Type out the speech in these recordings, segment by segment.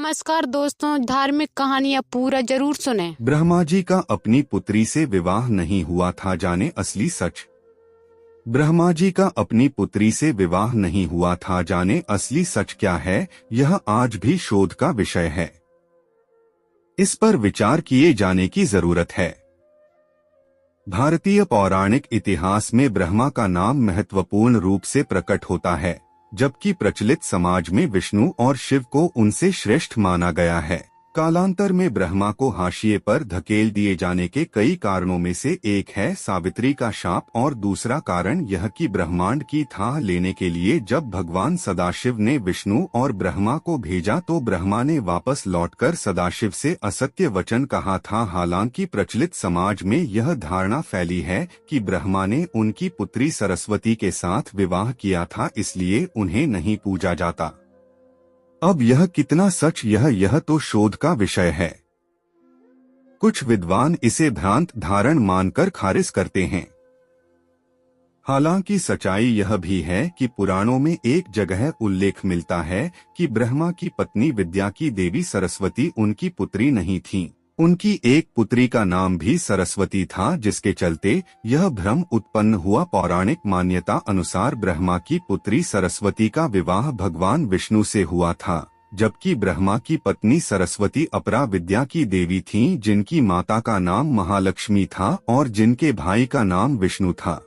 नमस्कार दोस्तों, धार्मिक कहानियाँ पूरा जरूर सुने। ब्रह्मा जी का अपनी पुत्री से विवाह नहीं हुआ था, जाने असली सच। ब्रह्मा जी का अपनी पुत्री से विवाह नहीं हुआ था, जाने असली सच क्या है। यह आज भी शोध का विषय है। इस पर विचार किए जाने की जरूरत है। भारतीय पौराणिक इतिहास में ब्रह्मा का नाम महत्वपूर्ण रूप से प्रकट होता है, जबकि प्रचलित समाज में विष्णु और शिव को उनसे श्रेष्ठ माना गया है। कालांतर में ब्रह्मा को हाशिए पर धकेल दिए जाने के कई कारणों में से एक है सावित्री का शाप, और दूसरा कारण यह कि ब्रह्मांड की थाह लेने के लिए जब भगवान सदाशिव ने विष्णु और ब्रह्मा को भेजा तो ब्रह्मा ने वापस लौटकर सदाशिव से असत्य वचन कहा था। हालांकि प्रचलित समाज में यह धारणा फैली है कि ब्रह्मा ने उनकी पुत्री सरस्वती के साथ विवाह किया था, इसलिए उन्हें नहीं पूजा जाता। अब यह कितना सच यह तो शोध का विषय है। कुछ विद्वान इसे भ्रांत धारण मानकर खारिज करते हैं। हालांकि सच्चाई यह भी है कि पुराणों में एक जगह उल्लेख मिलता है कि ब्रह्मा की पत्नी विद्या की देवी सरस्वती उनकी पुत्री नहीं थी। उनकी एक पुत्री का नाम भी सरस्वती था, जिसके चलते यह भ्रम उत्पन्न हुआ। पौराणिक मान्यता अनुसार ब्रह्मा की पुत्री सरस्वती का विवाह भगवान विष्णु से हुआ था, जबकि ब्रह्मा की पत्नी सरस्वती अपरा विद्या की देवी थीं, जिनकी माता का नाम महालक्ष्मी था और जिनके भाई का नाम विष्णु था।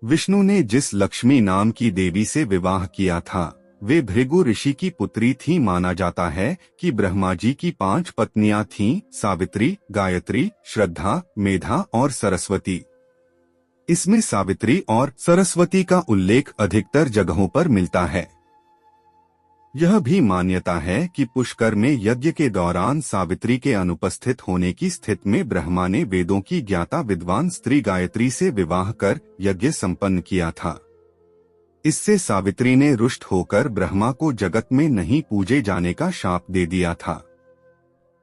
विष्णु ने जिस लक्ष्मी नाम की देवी से विवाह किया था वे भृगु ऋषि की पुत्री थी। माना जाता है कि ब्रह्मा जी की 5 पत्नियां थीं: सावित्री, गायत्री, श्रद्धा, मेधा और सरस्वती। इसमें सावित्री और सरस्वती का उल्लेख अधिकतर जगहों पर मिलता है। यह भी मान्यता है कि पुष्कर में यज्ञ के दौरान सावित्री के अनुपस्थित होने की स्थिति में ब्रह्मा ने वेदों की ज्ञाता विद्वान स्त्री गायत्री से विवाह कर यज्ञ संपन्न किया था। इससे सावित्री ने रुष्ट होकर ब्रह्मा को जगत में नहीं पूजे जाने का शाप दे दिया था।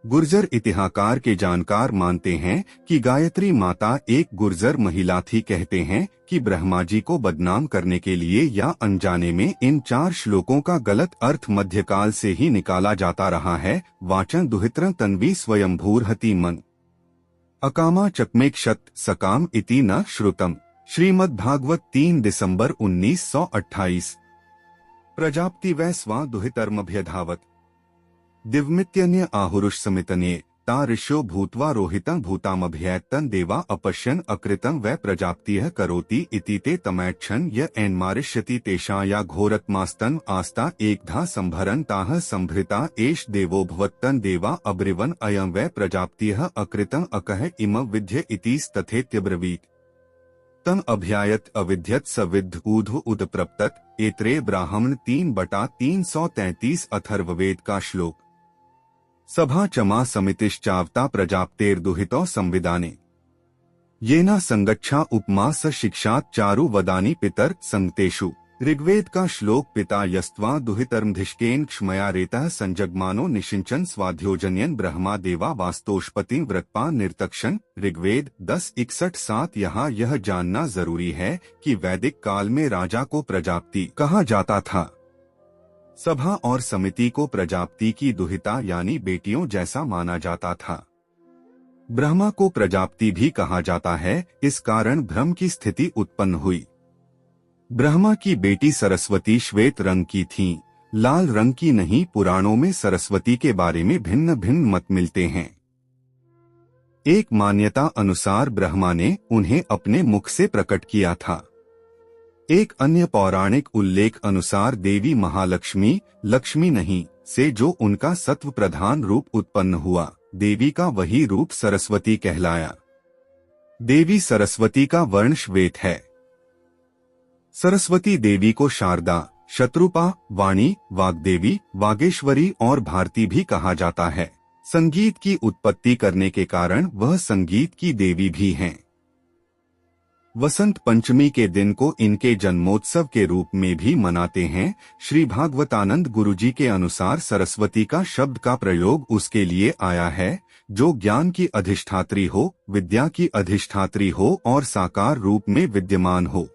गुर्जर इतिहासकार के जानकार मानते हैं कि गायत्री माता एक गुर्जर महिला थी। कहते हैं कि ब्रह्मा जी को बदनाम करने के लिए या अनजाने में इन 4 श्लोकों का गलत अर्थ मध्यकाल से ही निकाला जाता रहा है। वाचन दुहित्र तन्वी स्वयंभूर्हति मन अकामा चकमे क्षत सकाम इति न श्रुतम। श्रीमद् भागवत 3 दिसंबर 1928। प्रजाप्ति वै स्वा दुहितर्मभ्यधावत दिव्मित्यन्य आहुरुष समितन्ये ता ऋष्यो भूत्वा रोहितं भूतामभ्यैत्तं देवा अपश्यन् अकृतं वै प्रजाप्तिः करोति इति ते तमैच्छन् य एन्मारिष्यति तेषा या घोरत्मास्तन् आस्ता एकधा संभरन् ताः संभृता एष देवो भवत्तन् देवा अब्रिवन् अयं वै प्रजाप्तिः अकृतं अकः इमं विद्य इति तथेत्यब्रवीत्। तम अभ्यायत अविद्यत सविद्ध ऊध उद प्रपतत एत्रे ब्राह्मण 3/333 अथर्ववेद का श्लोक। सभा चमा समितिश्चावता प्रजाप्तेर्दुहितो संविदाने येना संगच्छा उपमा स शिक्षात् चारु वदानि पितर संगतेषु। ऋग्वेद का श्लोक पिता यस्त्वा दुहितर्मधिष्केन क्षमया रेतः संजग्मानो निषिंचन स्वाध्योजन्यन ब्रह्मा देवा वास्तोष्पति व्रतपा निर्तक्षण। ऋग्वेद 10:61-7। यहाँ यह जानना जरूरी है कि वैदिक काल में राजा को प्रजाप्ति कहा जाता था। सभा और समिति को प्रजाप्ति की दुहिता यानी बेटियों जैसा माना जाता था। ब्रह्मा को प्रजाप्ति भी कहा जाता है, इस कारण भ्रम की स्थिति उत्पन्न हुई। ब्रह्मा की बेटी सरस्वती श्वेत रंग की थी, लाल रंग की नहीं। पुराणों में सरस्वती के बारे में भिन्न भिन्न मत मिलते हैं। एक मान्यता अनुसार ब्रह्मा ने उन्हें अपने मुख से प्रकट किया था। एक अन्य पौराणिक उल्लेख अनुसार देवी महालक्ष्मी, लक्ष्मी नहीं, से जो उनका सत्व प्रधान रूप उत्पन्न हुआ, देवी का वही रूप सरस्वती कहलाया। देवी सरस्वती का वर्ण श्वेत है। सरस्वती देवी को शारदा, शत्रुपा, वाणी, वाग्देवी, वागेश्वरी और भारती भी कहा जाता है। संगीत की उत्पत्ति करने के कारण वह संगीत की देवी भी हैं। वसंत पंचमी के दिन को इनके जन्मोत्सव के रूप में भी मनाते हैं। श्री भागवतानंद गुरुजी के अनुसार सरस्वती का शब्द का प्रयोग उसके लिए आया है जो ज्ञान की अधिष्ठात्री हो, विद्या की अधिष्ठात्री हो और साकार रूप में विद्यमान हो।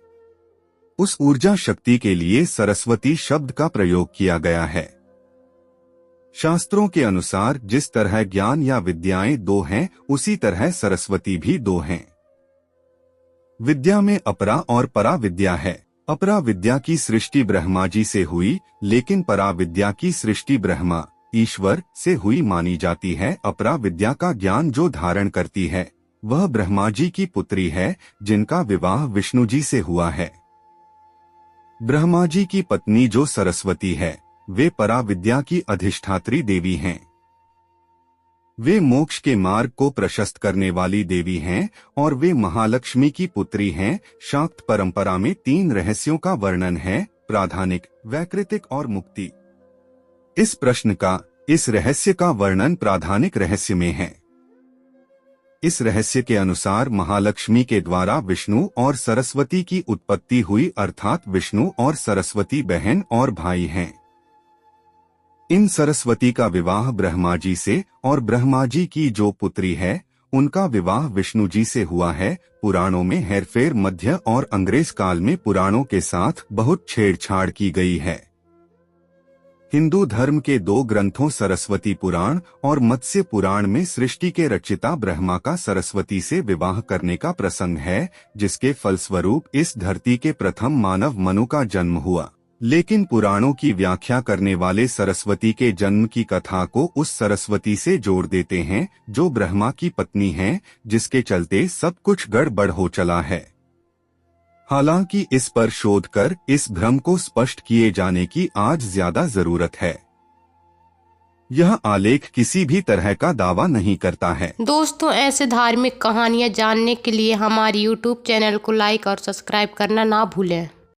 उस ऊर्जा शक्ति के लिए सरस्वती शब्द का प्रयोग किया गया है। शास्त्रों के अनुसार जिस तरह ज्ञान या विद्याएं दो हैं, उसी तरह सरस्वती भी दो हैं। विद्या में अपरा और परा विद्या है। अपरा विद्या की सृष्टि ब्रह्मा जी से हुई, लेकिन परा विद्या की सृष्टि ब्रह्मा ईश्वर से हुई मानी जाती है। अपरा विद्या का ज्ञान जो धारण करती है वह ब्रह्मा जी की पुत्री है, जिनका विवाह विष्णु जी से हुआ है। ब्रह्मा जी की पत्नी जो सरस्वती है, वे परा विद्या की अधिष्ठात्री देवी हैं। वे मोक्ष के मार्ग को प्रशस्त करने वाली देवी हैं और वे महालक्ष्मी की पुत्री हैं। शाक्त परंपरा में 3 रहस्यों का वर्णन है: प्राधानिक, वैकृतिक और मुक्ति। इस रहस्य का वर्णन प्राधानिक रहस्य में है। इस रहस्य के अनुसार महालक्ष्मी के द्वारा विष्णु और सरस्वती की उत्पत्ति हुई, अर्थात विष्णु और सरस्वती बहन और भाई हैं। इन सरस्वती का विवाह ब्रह्मा जी से और ब्रह्मा जी की जो पुत्री है उनका विवाह विष्णु जी से हुआ है। पुराणों में हेरफेर, मध्य और अंग्रेज काल में पुराणों के साथ बहुत छेड़छाड़ की गई है। हिंदू धर्म के 2 ग्रंथों सरस्वती पुराण और मत्स्य पुराण में सृष्टि के रचिता ब्रह्मा का सरस्वती से विवाह करने का प्रसंग है, जिसके फलस्वरूप इस धरती के प्रथम मानव मनु का जन्म हुआ। लेकिन पुराणों की व्याख्या करने वाले सरस्वती के जन्म की कथा को उस सरस्वती से जोड़ देते हैं जो ब्रह्मा की पत्नी है, जिसके चलते सब कुछ गड़बड़ हो चला है। हालांकि इस पर शोध कर इस भ्रम को स्पष्ट किए जाने की आज ज्यादा जरूरत है। यह आलेख किसी भी तरह का दावा नहीं करता है। दोस्तों, ऐसे धार्मिक कहानियाँ जानने के लिए हमारे YouTube चैनल को लाइक और सब्सक्राइब करना ना भूलें।